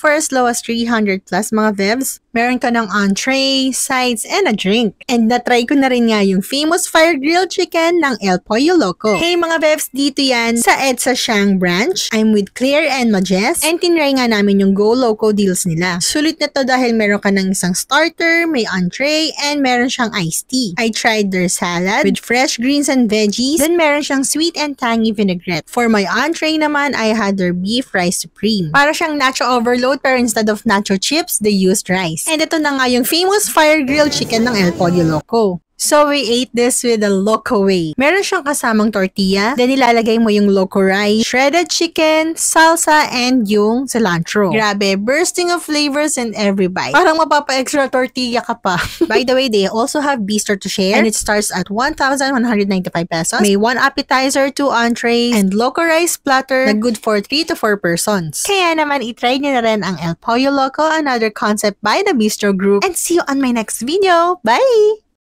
for as low as 300 plus mga vevs. Meron ka ng entree, sides, and a drink. And na-try ko na rin nga yung famous fire grilled chicken ng El Pollo Loco. Hey mga vevs, dito yan sa EDSA Siang branch. I'm with Claire and Majes, and tinry nga namin yung Go Loco deals nila. Sulit na to dahil meron ka ng isang starter, may entree, and meron siyang iced tea. I tried their salad with fresh greens and veggies, then meron siyang sweet and tangy vinaigrette. For my entree naman, I had their beef rice supreme. Para siyang nacho overload pero instead of nacho chips, they used rice. And ito na nga yung famous fire grilled chicken ng El Pollo Loco. So, we ate this with the Loco way. Meron siyang kasamang tortilla, then ilalagay mo yung Loco rice, shredded chicken, salsa, and yung cilantro. Grabe, bursting of flavors in every bite. Parang mapapa-extra tortilla ka pa. By the way, they also have bistro to share, and it starts at 1,195 pesos. May 1 appetizer, 2 entrees, and Loco rice platter na good for 3 to 4 persons. Kaya naman, itry nyo na rin ang El Pollo Loco, another concept by the Bistro Group. And see you on my next video. Bye!